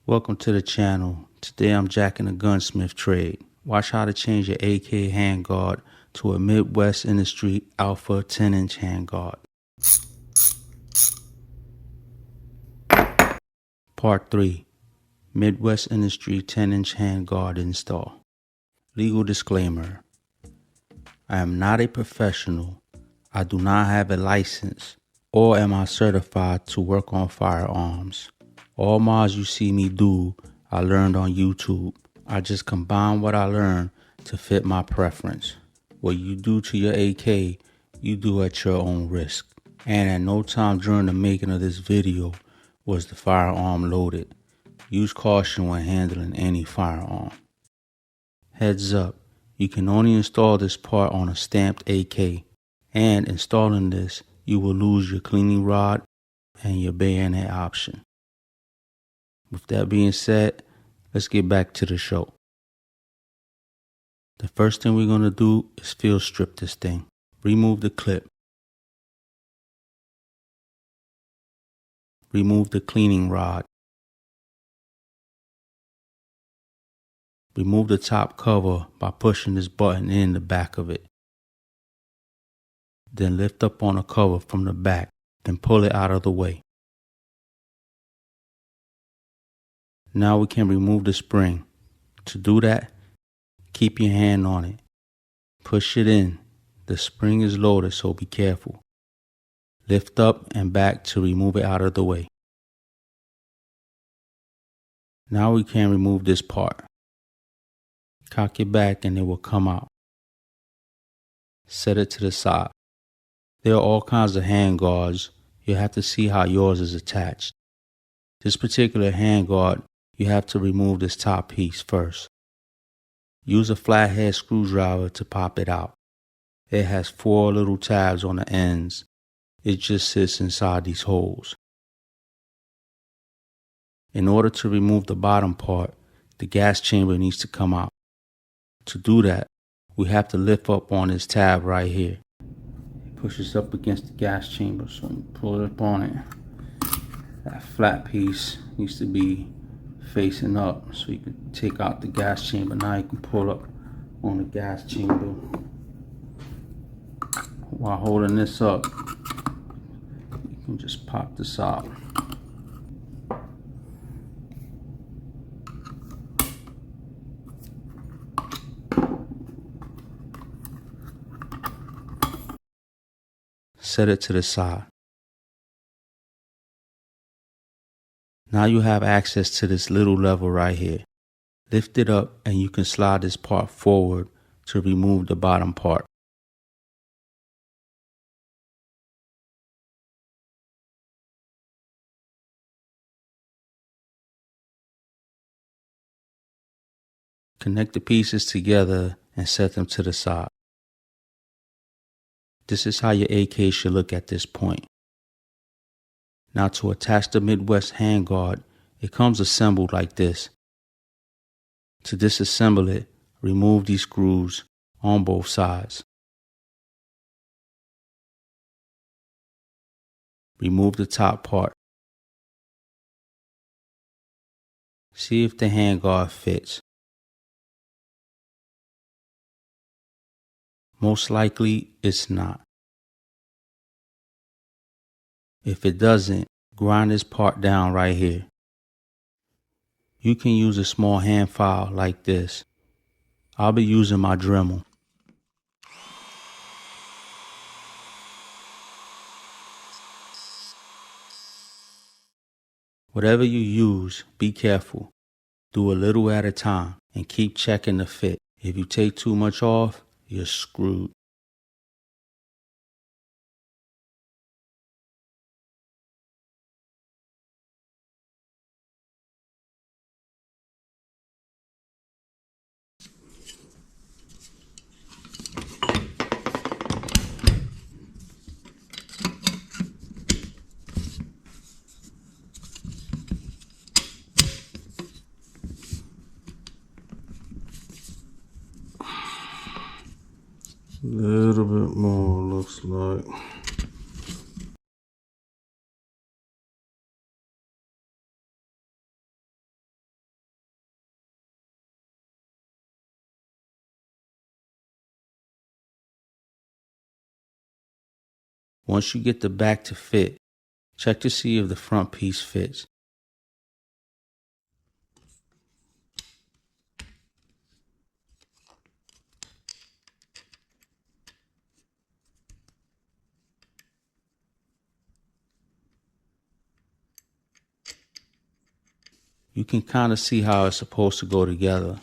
Welcome to the channel. Today I'm jacking the gunsmith trade. Watch how to change your AK handguard to a Midwest Industry Alpha 10-inch handguard. Part 3. Midwest Industry 10-inch handguard install. Legal disclaimer. I am not a professional. I do not have a license, or am I certified to work on firearms. All mods you see me do, I learned on YouTube. I just combine what I learned to fit my preference. What you do to your AK, you do at your own risk. And at no time during the making of this video was the firearm loaded. Use caution when handling any firearm. Heads up, you can only install this part on a stamped AK. And installing this, you will lose your cleaning rod and your bayonet option. With that being said, let's get back to the show. The first thing we're going to do is field strip this thing. Remove the clip. Remove the cleaning rod. Remove the top cover by pushing this button in the back of it. Then lift up on the cover from the back, then pull it out of the way. Now we can remove the spring. To do that, keep your hand on it. Push it in. The spring is loaded, so be careful. Lift up and back to remove it out of the way. Now we can remove this part. Cock it back and it will come out. Set it to the side. There are all kinds of handguards. You have to see how yours is attached. This particular handguard, you have to remove this top piece first. Use a flathead screwdriver to pop it out. It has 4 little tabs on the ends. It just sits inside these holes. In order to remove the bottom part, the gas chamber needs to come out. To do that, we have to lift up on this tab right here. Push this up against the gas chamber, so you pull it up on it. That flat piece needs to be facing up so you can take out the gas chamber. Now you can pull up on the gas chamber. While holding this up, you can just pop this out. Set it to the side. Now you have access to this little lever right here. Lift it up and you can slide this part forward to remove the bottom part. Connect the pieces together and set them to the side. This is how your AK should look at this point. Now to attach the Midwest handguard, it comes assembled like this. To disassemble it, remove these screws on both sides. Remove the top part. See if the handguard fits. Most likely, it's not. If it doesn't, grind this part down right here. You can use a small hand file like this. I'll be using my Dremel. Whatever you use, be careful. Do a little at a time and keep checking the fit. If you take too much off, you're screwed. A little bit more, looks like. Once you get the back to fit, check to see if the front piece fits. You can kind of see how it's supposed to go together.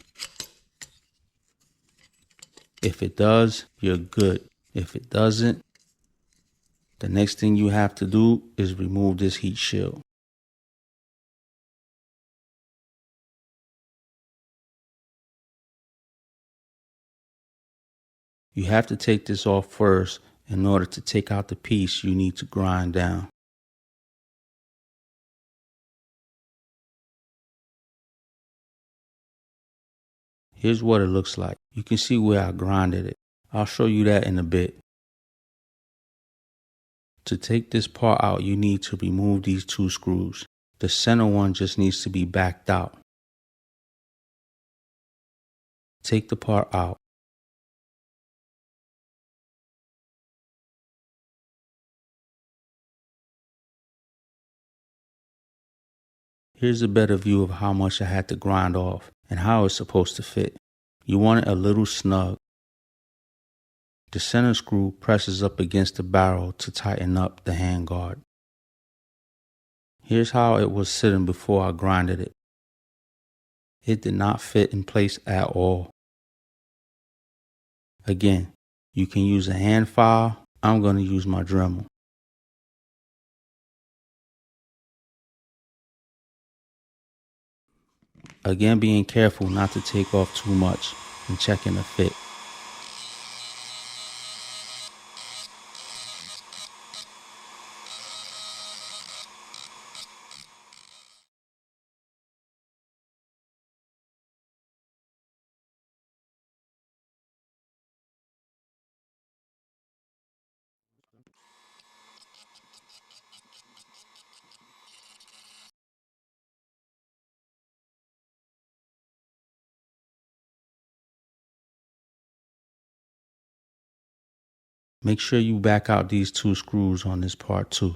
If it does, you're good. If it doesn't, the next thing you have to do is remove this heat shield. You have to take this off first in order to take out the piece you need to grind down. Here's what it looks like. You can see where I grinded it. I'll show you that in a bit. To take this part out, you need to remove these two screws. The center one just needs to be backed out. Take the part out. Here's a better view of how much I had to grind off and how it's supposed to fit. You want it a little snug. The center screw presses up against the barrel to tighten up the handguard. Here's how it was sitting before I grinded it. It did not fit in place at all. Again, you can use a hand file. I'm going to use my Dremel. Again, being careful not to take off too much and checking the fit. Make sure you back out these two screws on this part too.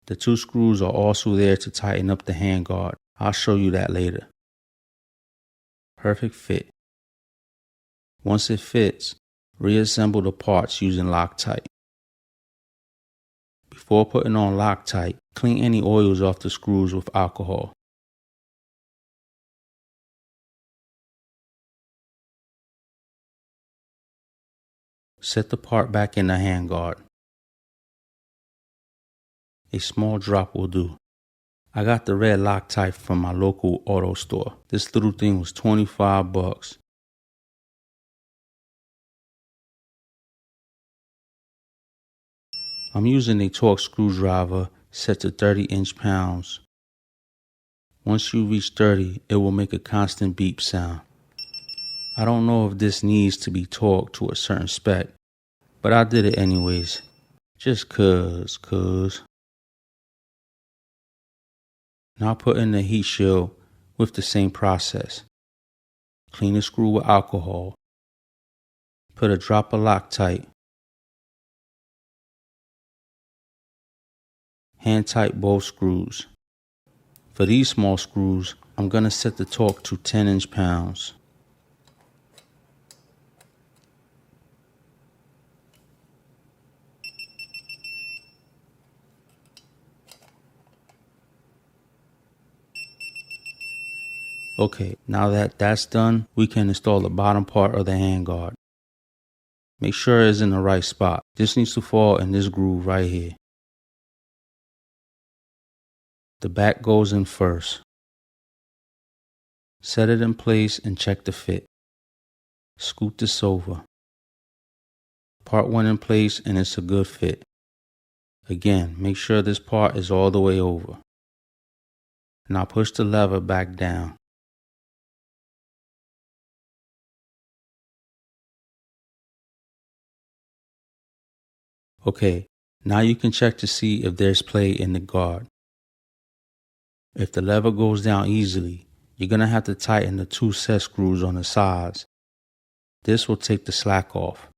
The two screws are also there to tighten up the handguard. I'll show you that later. Perfect fit. Once it fits, reassemble the parts using Loctite. Before putting on Loctite, clean any oils off the screws with alcohol. Set the part back in the handguard. A small drop will do. I got the red Loctite from my local auto store. This little thing was $25. I'm using a Torx screwdriver set to 30 inch-pounds. Once you reach 30, it will make a constant beep sound. I don't know if this needs to be torqued to a certain spec, but I did it anyways. Just cuz. Now put in the heat shield with the same process. Clean the screw with alcohol. Put a drop of Loctite. Hand tight both screws. For these small screws, I'm going to set the torque to 10 inch-pounds. Okay, now that that's done, we can install the bottom part of the handguard. Make sure it's in the right spot. This needs to fall in this groove right here. The back goes in first. Set it in place and check the fit. Scoot this over. Part went in place and it's a good fit. Again, make sure this part is all the way over. Now push the lever back down. Okay, now you can check to see if there's play in the guard. If the lever goes down easily, you're going to have to tighten the two set screws on the sides. This will take the slack off.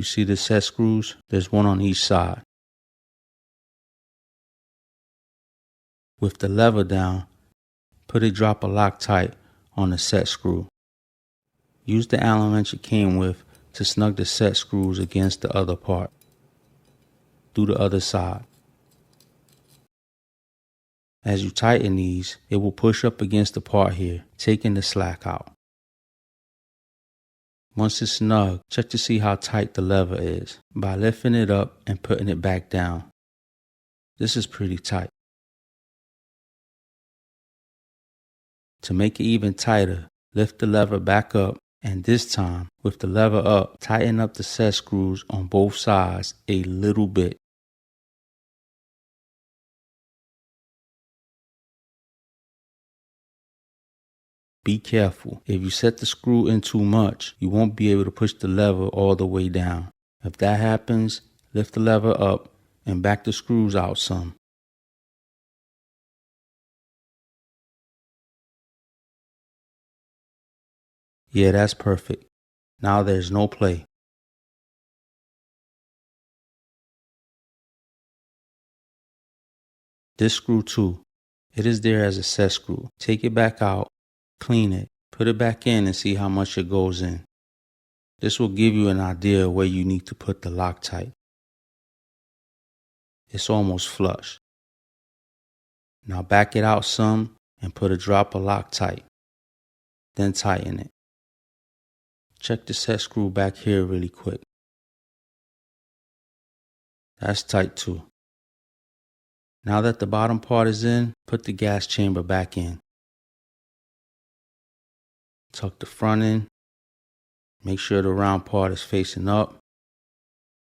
You see the set screws? There's one on each side. With the lever down, put a drop of Loctite on the set screw. Use the Allen wrench it came with to snug the set screws against the other part. Do the other side. As you tighten these, it will push up against the part here, taking the slack out. Once it's snug, check to see how tight the lever is by lifting it up and putting it back down. This is pretty tight. To make it even tighter, lift the lever back up, and this time, with the lever up, tighten up the set screws on both sides a little bit. Be careful. If you set the screw in too much, you won't be able to push the lever all the way down. If that happens, lift the lever up and back the screws out some. Yeah, that's perfect. Now there's no play. This screw too. It is there as a set screw. Take it back out, clean it, put it back in and see how much it goes in. This will give you an idea of where you need to put the Loctite. It's almost flush. Now back it out some and put a drop of Loctite. Then tighten it. Check the set screw back here really quick. That's tight too. Now that the bottom part is in, put the gas chamber back in. Tuck the front in. Make sure the round part is facing up.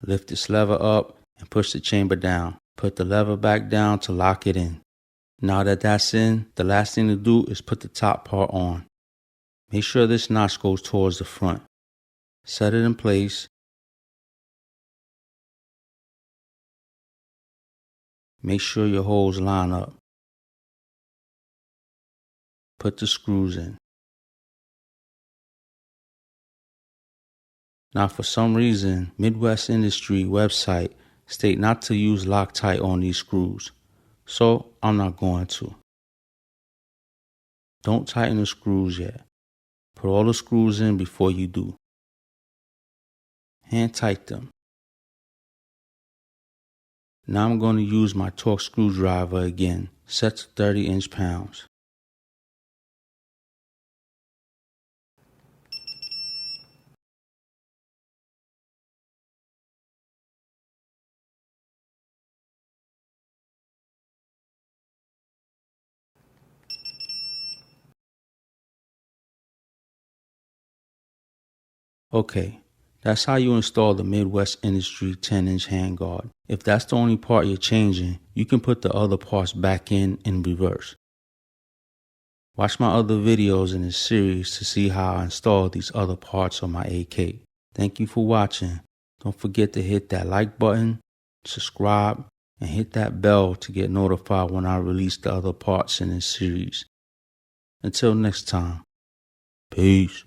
Lift this lever up and push the chamber down. Put the lever back down to lock it in. Now that that's in, the last thing to do is put the top part on. Make sure this notch goes towards the front. Set it in place. Make sure your holes line up. Put the screws in. Now for some reason, Midwest Industry website state not to use Loctite on these screws, so I'm not going to. Don't tighten the screws yet. Put all the screws in before you do. Hand tight them. Now I'm going to use my Torx screwdriver again, set to 30 inch-pounds. Okay, that's how you install the Midwest Industry 10-inch handguard. If that's the only part you're changing, you can put the other parts back in reverse. Watch my other videos in this series to see how I install these other parts on my AK. Thank you for watching. Don't forget to hit that like button, subscribe, and hit that bell to get notified when I release the other parts in this series. Until next time, peace.